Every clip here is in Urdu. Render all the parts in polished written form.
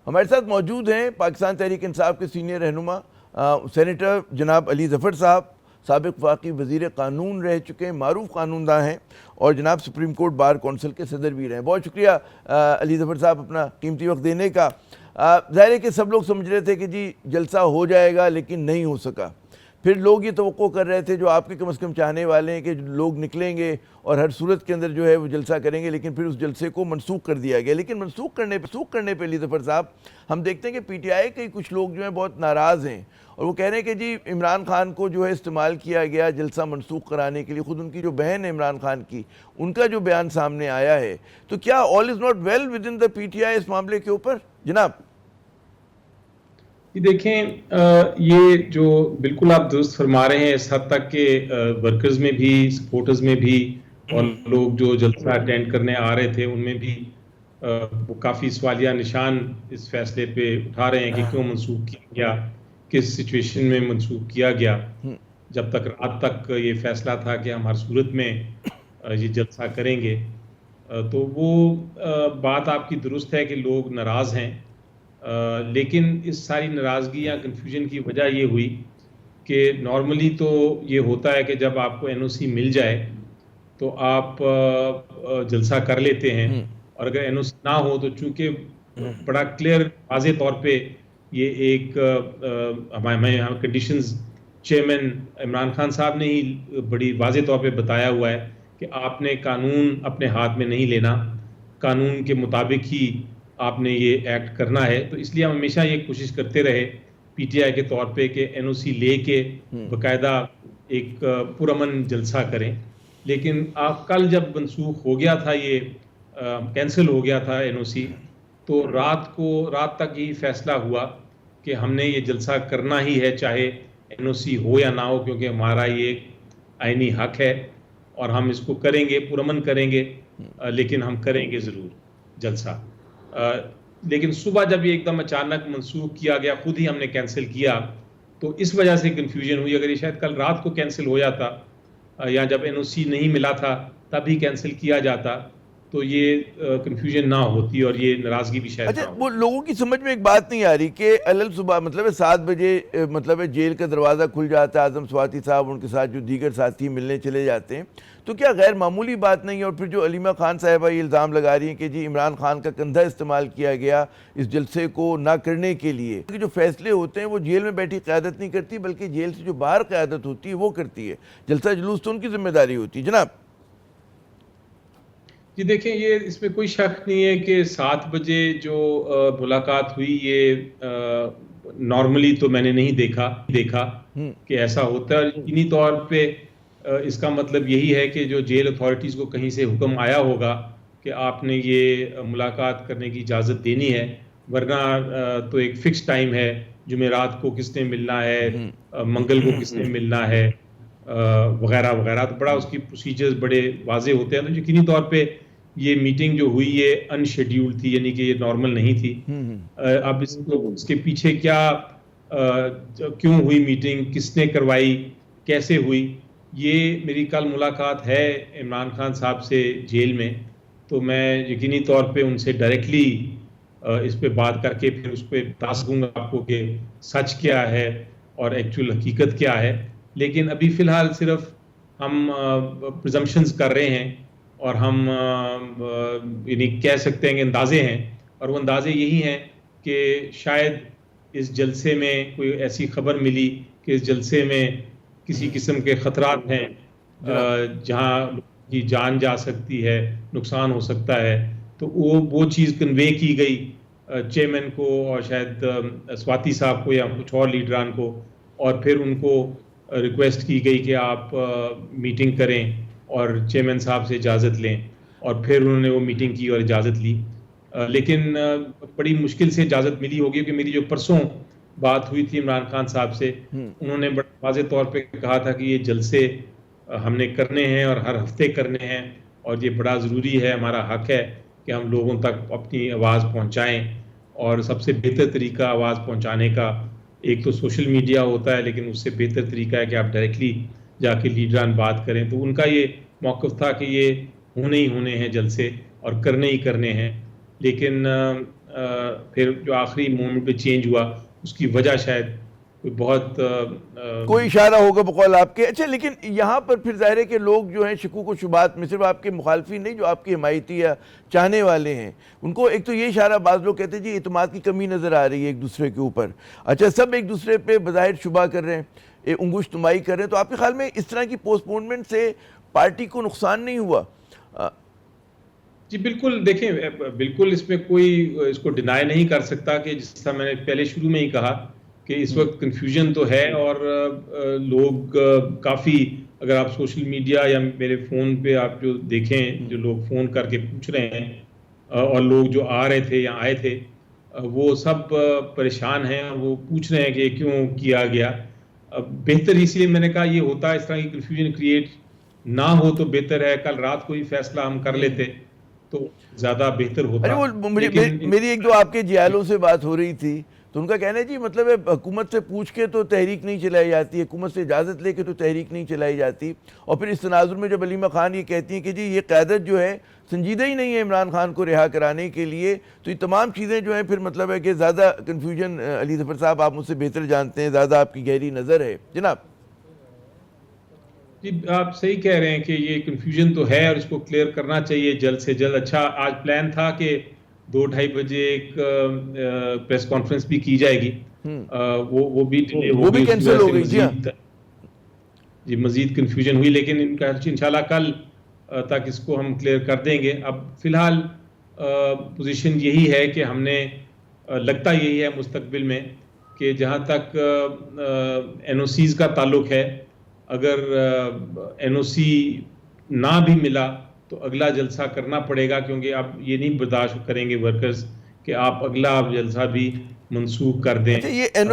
ہمارے ساتھ موجود ہیں پاکستان تحریک انصاف کے سینئر رہنما سینیٹر جناب علی ظفر صاحب، سابق وفاقی وزیر قانون رہ چکے ہیں، معروف قانون داں ہیں، اور جناب سپریم کورٹ بار کونسل کے صدر بھی رہے ہیں۔ بہت شکریہ علی ظفر صاحب اپنا قیمتی وقت دینے کا۔ ظاہر ہے کہ سب لوگ سمجھ رہے تھے کہ جی جلسہ ہو جائے گا، لیکن نہیں ہو سکا۔ پھر لوگ یہ توقع کر رہے تھے، جو آپ کے کم از کم چاہنے والے ہیں، کہ لوگ نکلیں گے اور ہر صورت کے اندر جو ہے وہ جلسہ کریں گے، لیکن پھر اس جلسے کو منسوخ کر دیا گیا۔ لیکن منسوخ کرنے پہ علی ظفر صاحب ہم دیکھتے ہیں کہ پی ٹی آئی کے کچھ لوگ جو ہیں بہت ناراض ہیں، اور وہ کہہ رہے ہیں کہ جی عمران خان کو جو ہے استعمال کیا گیا جلسہ منسوخ کرانے کے لیے۔ خود ان کی جو بہن ہے عمران خان کی، ان کا جو بیان سامنے آیا ہے، تو کیا all is not well with in the P T I اس معاملے کے اوپر جناب؟ دیکھیں، یہ جو بالکل آپ درست فرما رہے ہیں، اس حد تک کہ ورکرز میں بھی، سپورٹرز میں بھی، اور لوگ جو جلسہ اٹینڈ کرنے آ رہے تھے ان میں بھی وہ کافی سوالیہ نشان اس فیصلے پہ اٹھا رہے ہیں کہ کیوں منسوخ کیا گیا، کس سچویشن میں منسوخ کیا گیا، جب تک رات تک یہ فیصلہ تھا کہ ہم ہر صورت میں یہ جلسہ کریں گے۔ تو وہ بات آپ کی درست ہے کہ لوگ ناراض ہیں، لیکن اس ساری ناراضگی یا کنفیوژن کی وجہ یہ ہوئی کہ نارملی تو یہ ہوتا ہے کہ جب آپ کو این او سی مل جائے تو آپ جلسہ کر لیتے ہیں، اور اگر این او سی نہ ہو تو چونکہ بڑا کلیئر واضح طور پہ یہ ایک ہمیں کنڈیشنز چیئرمین عمران خان صاحب نے ہی بڑی واضح طور پہ بتایا ہوا ہے کہ آپ نے قانون اپنے ہاتھ میں نہیں لینا، قانون کے مطابق ہی آپ نے یہ ایکٹ کرنا ہے۔ تو اس لیے ہم ہمیشہ یہ کوشش کرتے رہے پی ٹی آئی کے طور پہ کہ این او سی لے کے باقاعدہ ایک پرامن جلسہ کریں۔ لیکن کل جب منسوخ ہو گیا تھا، یہ کینسل ہو گیا تھا این او سی، تو رات تک یہ فیصلہ ہوا کہ ہم نے یہ جلسہ کرنا ہی ہے، چاہے این او سی ہو یا نہ ہو، کیونکہ ہمارا یہ ایک آئینی حق ہے اور ہم اس کو کریں گے، پرامن کریں گے، لیکن ہم کریں گے ضرور جلسہ۔ لیکن صبح جب یہ ایک دم اچانک منسوخ کیا گیا، خود ہی ہم نے کینسل کیا، تو اس وجہ سے کنفیوژن ہوئی۔ اگر یہ شاید کل رات کو کینسل ہو جاتا یا جب این او سی نہیں ملا تھا تب ہی کینسل کیا جاتا تو یہ کنفیوژن نہ ہوتی اور یہ ناراضگی بھی شاید نہ ہوتی۔ وہ لوگوں کی سمجھ میں ایک بات نہیں آ رہی کہ صبح مطلب 7 بجے مطلب جیل کا دروازہ کھل جاتا ہے، اعظم سواتی صاحب ان کے ساتھ جو دیگر ساتھی ملنے چلے جاتے ہیں، تو کیا غیر معمولی بات نہیں ہے؟ اور پھر جو علیمہ خان صاحبہ یہ الزام لگا رہی ہیں کہ جی عمران خان کا کندھا استعمال کیا گیا اس جلسے کو نہ کرنے کے لیے، جو فیصلے ہوتے ہیں وہ جیل میں بیٹھی قیادت نہیں کرتی، بلکہ جیل سے جو باہر قیادت ہوتی ہے وہ کرتی ہے۔ جلسہ جلوس تو ان کی ذمہ داری ہوتی ہے جناب۔ جی دیکھیں، یہ اس میں کوئی شک نہیں ہے کہ 7 بجے جو ملاقات ہوئی، یہ نارملی تو میں نے نہیں دیکھا کہ ایسا ہوتا ہے۔ اور یقینی طور پہ اس کا مطلب یہی ہے کہ جو جیل اتھارٹیز کو کہیں سے حکم آیا ہوگا کہ آپ نے یہ ملاقات کرنے کی اجازت دینی ہے، ورنہ تو ایک فکس ٹائم ہے، جمعرات کو کس نے ملنا ہے، منگل کو کس نے ملنا ہے، وغیرہ وغیرہ، تو بڑا اس کی پروسیجرز بڑے واضح ہوتے ہیں۔ تو یقینی طور پہ یہ میٹنگ جو ہوئی یہ ان شیڈیول تھی، یعنی کہ یہ نارمل نہیں تھی۔ اب اس کے پیچھے کیوں ہوئی میٹنگ، کس نے کروائی، کیسے ہوئی، یہ میری کل ملاقات ہے عمران خان صاحب سے جیل میں، تو میں یقینی طور پہ ان سے ڈائریکٹلی اس پہ بات کر کے پھر اس پہ بتا سکوں گا آپ کو کہ سچ کیا ہے اور ایکچوئل حقیقت کیا ہے۔ لیکن ابھی فی الحال صرف ہم پرزمپشنز کر رہے ہیں، اور ہم یعنی کہہ سکتے ہیں کہ اندازے ہیں، اور وہ اندازے یہی ہیں کہ شاید اس جلسے میں کوئی ایسی خبر ملی کہ اس جلسے میں کسی قسم کے خطرات ہیں جہاں کی جان جا سکتی ہے، نقصان ہو سکتا ہے، تو وہ چیز کنوے کی گئی چیئرمین کو اور شاید سواتی صاحب کو یا کچھ اور لیڈران کو، اور پھر ان کو ریکویسٹ کی گئی کہ آپ میٹنگ کریں اور چیئرمین صاحب سے اجازت لیں، اور پھر انہوں نے وہ میٹنگ کی اور اجازت لی۔ لیکن بڑی مشکل سے اجازت ملی ہوگی، کہ میری جو پرسوں بات ہوئی تھی عمران خان صاحب سے، انہوں نے بڑا واضح طور پہ کہا تھا کہ یہ جلسے ہم نے کرنے ہیں اور ہر ہفتے کرنے ہیں، اور یہ بڑا ضروری ہے، ہمارا حق ہے کہ ہم لوگوں تک اپنی آواز پہنچائیں، اور سب سے بہتر طریقہ آواز پہنچانے کا ایک تو سوشل میڈیا ہوتا ہے، لیکن اس سے بہتر طریقہ ہے کہ آپ ڈائریکٹلی جا کے لیڈران بات کریں۔ تو ان کا یہ موقف تھا کہ یہ ہونے ہی ہونے ہیں جلسے اور کرنے ہی کرنے ہیں، لیکن پھر جو آخری مومنٹ پہ چینج ہوا اس کی وجہ شاید کوئی بہت کوئی اشارہ ہوگا بقول آپ کے. اچھا لیکن یہاں پر پھر ظاہر ہے کہ لوگ جو ہیں شکوک و شبہات میں صرف آپ کے مخالفین نہیں جو آپ کے حمایتی یا چاہنے والے ہیں ان کو ایک تو یہ اشارہ بعض لوگ کہتے ہیں جی اعتماد کی کمی نظر آ رہی ہے ایک دوسرے کے اوپر. اچھا سب ایک دوسرے پہ بظاہر شبہ کر رہے ہیں, انگشت نمائی کر رہے ہیں, تو آپ کے خیال میں اس طرح کی پوسٹ پونمنٹ سے پارٹی کو نقصان نہیں ہوا؟ جی بالکل, دیکھیں بالکل اس میں کوئی اس کو ڈینائی نہیں کر سکتا کہ جس طرح میں نے پہلے شروع میں ہی کہا کہ اس وقت کنفیوژن تو ہے, اور لوگ کافی, اگر آپ سوشل میڈیا یا میرے فون پہ آپ جو دیکھیں جو لوگ فون کر کے پوچھ رہے ہیں اور لوگ جو آ رہے تھے یا آئے تھے وہ سب پریشان ہیں, وہ پوچھ رہے ہیں کہ کیوں کیا گیا. بہتر اس لیے میں نے کہا یہ ہوتا ہے اس طرح کی کنفیوژن کریٹ نہ ہو تو بہتر ہے. کل رات کو ہی فیصلہ ہم کر لیتے تو زیادہ بہتر ہوتا. میری ایک دو آپ کے جیالوں سے بات ہو رہی تھی تو ان کا کہنا ہے جی مطلب ہے حکومت سے پوچھ کے تو تحریک نہیں چلائی جاتی, حکومت سے اجازت لے کے تو تحریک نہیں چلائی جاتی. اور پھر اس تناظر میں جب علیمہ خان یہ کہتی ہیں کہ جی یہ قیادت جو ہے سنجیدہ ہی نہیں ہے عمران خان کو رہا کرانے کے لیے, تو یہ تمام چیزیں جو ہیں پھر مطلب ہے کہ زیادہ کنفیوژن, علی ظفر صاحب آپ مجھ سے بہتر جانتے ہیں, زیادہ آپ کی گہری نظر ہے جناب. جی آپ صحیح کہہ رہے ہیں کہ یہ کنفیوژن تو ہے اور اس کو کلیئر کرنا چاہیے جلد سے جلد. اچھا آج پلان تھا کہ 2-2:30 بجے ایک پریس کانفرنس بھی کی جائے گی, وہ بھی کینسل ہو گئی. جی مزید کنفیوژن ہوئی, لیکن انشاءاللہ کل تک اس کو ہم کلیئر کر دیں گے. اب فی الحال پوزیشن یہی ہے کہ ہم نے, لگتا یہی ہے مستقبل میں کہ جہاں تک این او سیز کا تعلق ہے, اگر این او سی نہ بھی ملا تو اگلا جلسہ کرنا پڑے گا, کیونکہ اب یہ نہیں برداشت کریں گے ورکرز کہ آپ اگلا جلسہ بھی منسوخ کر دیں. اچھا یہ این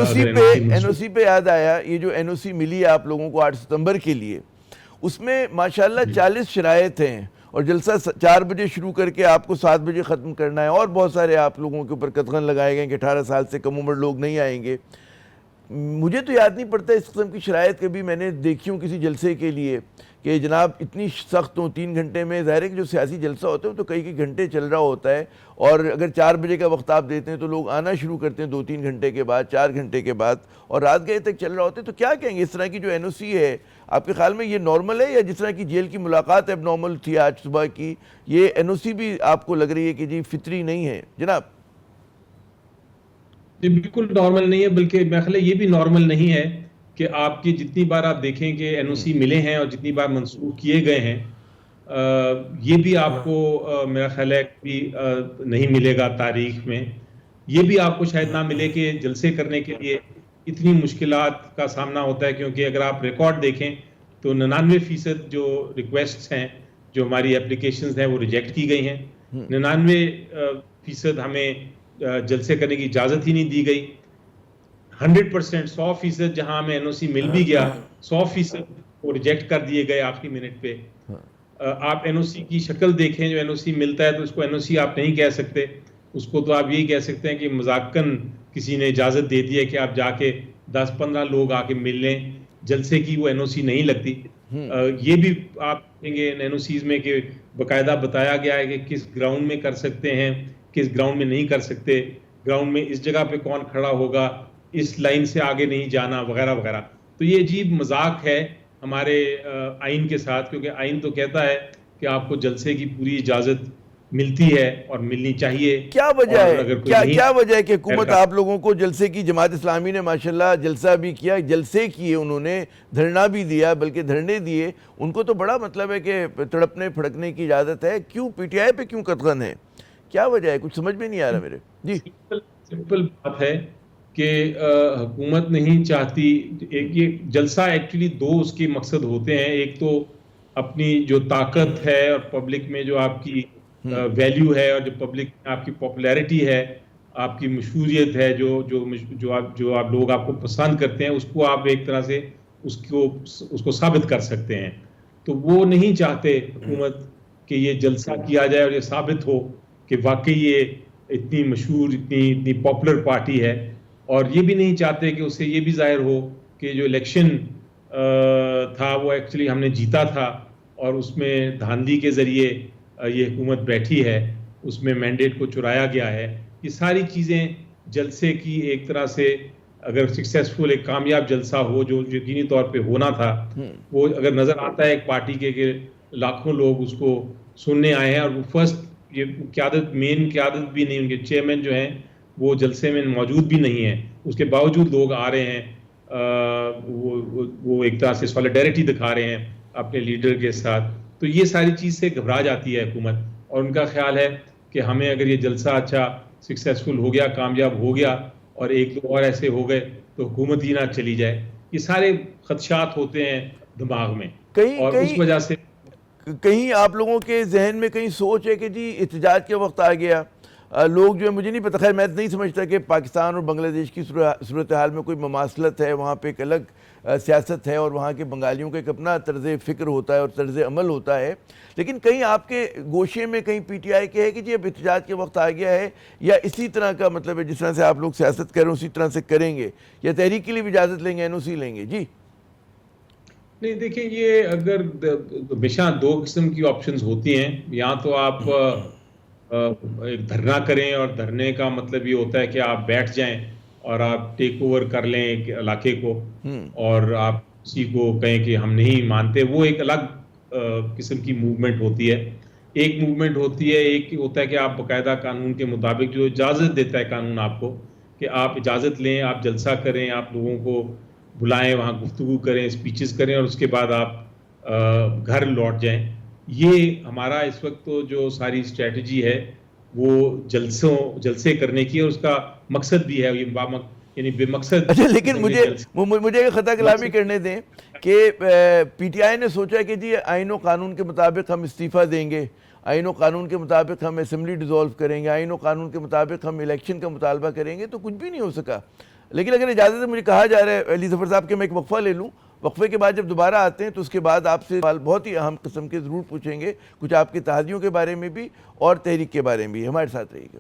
او سی پہ یاد آیا, یہ جو این او سی ملی ہے آپ لوگوں کو 8 ستمبر کے لیے, اس میں ماشاءاللہ 40 شرائط ہیں اور جلسہ 4 بجے شروع کر کے آپ کو 7 بجے ختم کرنا ہے, اور بہت سارے آپ لوگوں کے اوپر قدغن لگائے گئے کہ 18 سال سے کم عمر لوگ نہیں آئیں گے. مجھے تو یاد نہیں پڑتا اس قسم کی شرائط کبھی میں نے دیکھی ہوں کسی جلسے کے لیے کہ جناب اتنی سخت ہوں. 3 گھنٹے میں ظاہر ہے کہ جو سیاسی جلسہ ہوتا ہے وہ تو کئی گھنٹے چل رہا ہوتا ہے, اور اگر 4 بجے کا وقت آپ دیتے ہیں تو لوگ آنا شروع کرتے ہیں 2-3 گھنٹے کے بعد, 4 گھنٹے کے بعد, اور رات گئے تک چل رہا ہوتا ہے. تو کیا کہیں گے اس طرح کی جو این او سی ہے آپ کے خیال میں یہ نارمل ہے, یا جس طرح کی جیل کی ملاقات اب نارمل تھی آج صبح کی, یہ این او سی بھی آپ کو لگ رہی ہے کہ جی فطری نہیں ہے جناب؟ جی بالکل نارمل نہیں ہے, بلکہ میرا خیال ہے یہ بھی نارمل نہیں ہے کہ آپ کی جتنی بار آپ دیکھیں کہ این او سی ملے ہیں اور جتنی بار منسوخ کیے گئے ہیں, یہ بھی آپ کو میرا خیال ہے بھی نہیں ملے گا تاریخ میں. یہ بھی آپ کو شاید نہ ملے کہ جلسے کرنے کے لیے اتنی مشکلات کا سامنا ہوتا ہے, کیونکہ اگر آپ ریکارڈ دیکھیں تو 99% جو ریکویسٹس ہیں جو ہماری اپلیکیشنز ہیں وہ ریجیکٹ کی گئی ہیں. 99% ہمیں جلسے کرنے کی اجازت ہی نہیں دی گئی. 100%, 100% جہاں ہمیں این او سی مل بھی گیا 100% وہ ریجیکٹ کر دیے گئے آخری منٹ پہ. آپ این او سی کی شکل دیکھیں, جو این او سی ملتا ہے تو اس کو این او سی آپ نہیں کہہ سکتے, اس کو تو آپ یہی کہہ سکتے ہیں کہ مذاکراً کسی نے اجازت دے دی ہے کہ آپ جا کے 10-15 لوگ آ کے مل لیں, جلسے کی وہ این او سی نہیں لگتی. یہ بھی آپ کہیں گے این او سیز میں کہ باقاعدہ بتایا گیا ہے کہ کس گراؤنڈ میں کر سکتے ہیں, کس گراؤنڈ میں نہیں کر سکتے, گراؤنڈ میں اس جگہ پہ کون کھڑا ہوگا, اس لائن سے آگے نہیں جانا وغیرہ وغیرہ. تو یہ عجیب مذاق ہے ہمارے آئین کے ساتھ, کیونکہ آئین تو کہتا ہے کہ آپ کو جلسے کی پوری اجازت ملتی ہے اور ملنی چاہیے. کیا وجہ ہے, کیا وجہ ہے کہ حکومت آپ لوگوں کو جلسے کی, جماعت اسلامی نے ماشاءاللہ جلسہ بھی کیا, جلسے کیے انہوں نے, دھرنا بھی دیا, بلکہ دھرنے دیے, ان کو تو بڑا مطلب ہے کہ تڑپنے پھڑکنے کی اجازت ہے, کیوں پی ٹی آئی پہ کیوں قدغن ہے, کیا وجہ ہے, کچھ سمجھ میں نہیں آ رہا میرے. جی سمپل بات ہے کہ حکومت نہیں چاہتی. یہ جلسہ ایکچولی 2 اس کے مقصد ہوتے ہیں, ایک تو اپنی جو طاقت ہے اور پبلک میں جو آپ کی ویلیو ہے اور جو پبلک میں آپ کی پاپولیرٹی ہے, آپ کی مشہوریت ہے, جو آپ لوگ آپ کو پسند کرتے ہیں, اس کو آپ ایک طرح سے اس کو ثابت کر سکتے ہیں. تو وہ نہیں چاہتے حکومت کہ یہ جلسہ کیا جائے اور یہ ثابت ہو کہ واقعی یہ اتنی مشہور اتنی پاپولر پارٹی ہے, اور یہ بھی نہیں چاہتے کہ اس سے یہ بھی ظاہر ہو کہ جو الیکشن تھا وہ ایکچولی ہم نے جیتا تھا اور اس میں دھاندلی کے ذریعے یہ حکومت بیٹھی ہے, اس میں مینڈیٹ کو چرایا گیا ہے. یہ ساری چیزیں جلسے کی ایک طرح سے اگر سکسیسفل ایک کامیاب جلسہ ہو جو یقینی طور پہ ہونا تھا، وہ اگر نظر آتا ہے ایک پارٹی کے کہ لاکھوں لوگ اس کو سننے آئے ہیں، اور وہ فرسٹ یہ قیادت مین قیادت بھی نہیں، ان کے چیئرمین جو ہیں وہ جلسے میں موجود بھی نہیں ہیں، اس کے باوجود لوگ آ رہے ہیں، وہ ایک طرح سے سولیڈیرٹی دکھا رہے ہیں اپنے لیڈر کے ساتھ، تو یہ ساری چیز سے گھبرا جاتی ہے حکومت، اور ان کا خیال ہے کہ ہمیں اگر یہ جلسہ اچھا سکسیسفل ہو گیا، کامیاب ہو گیا، اور ایک دو اور ایسے ہو گئے تو حکومت ہی نہ چلی جائے. یہ سارے خدشات ہوتے ہیں دماغ میں، اور اس وجہ سے کہیں آپ لوگوں کے ذہن میں کہیں سوچ ہے کہ جی احتجاج کے وقت آ گیا، لوگ جو ہے، مجھے نہیں پتہ، خیر میں نہیں سمجھتا کہ پاکستان اور بنگلہ دیش کی صورتحال میں کوئی مماثلت ہے، وہاں پہ ایک الگ سیاست ہے اور وہاں کے بنگالیوں کا ایک اپنا طرز فکر ہوتا ہے اور طرز عمل ہوتا ہے، لیکن کہیں آپ کے گوشے میں کہیں پی ٹی آئی کے ہے کہ جی اب احتجاج کے وقت آ گیا ہے، یا اسی طرح کا مطلب ہے جس طرح سے آپ لوگ سیاست کر رہے ہیں اسی طرح سے کریں گے، یا تحریک کے لیے بھی اجازت لیں گے، این او سی لیں گے؟ جی نہیں، دیکھیں، یہ اگر ہمیشہ دو قسم کی آپشنز ہوتی ہیں، یا تو آپ ایک دھرنا کریں، اور دھرنے کا مطلب یہ ہوتا ہے کہ آپ بیٹھ جائیں اور آپ ٹیک اوور کر لیں ایک علاقے کو، اور آپ کسی کو کہیں کہ ہم نہیں مانتے، وہ ایک الگ قسم کی موومنٹ ہوتی ہے. ایک موومنٹ ہوتی ہے، ایک ہوتا ہے کہ آپ باقاعدہ قانون کے مطابق جو اجازت دیتا ہے قانون آپ کو کہ آپ اجازت لیں، آپ جلسہ کریں، آپ لوگوں کو بلائیں، وہاں گفتگو کریں، اسپیچز کریں، اور اس کے بعد آپ گھر لوٹ جائیں. یہ ہمارا اس وقت تو جو ساری اسٹریٹجی ہے وہ جلسے کرنے کی، اور اس کا مقصد بھی ہے، یعنی بے مقصد. اچھا، لیکن مجھے خطا کلامی کرنے دیں کہ پی ٹی آئی نے سوچا کہ جی آئین و قانون کے مطابق ہم استعفیٰ دیں گے، آئین و قانون کے مطابق ہم اسمبلی ڈیزولو کریں گے، آئین و قانون کے مطابق ہم الیکشن کا مطالبہ کریں گے، تو کچھ بھی نہیں ہو سکا. لیکن اگر اجازت ہے، مجھے کہا جا رہا ہے علی ظفر صاحب کہ میں ایک وقفہ لے لوں، وقفے کے بعد جب دوبارہ آتے ہیں تو اس کے بعد آپ سے بہت ہی اہم قسم کے ضرور پوچھیں گے، کچھ آپ کے اتحادیوں کے بارے میں بھی اور تحریک کے بارے میں بھی. ہمارے ساتھ رہیے گا.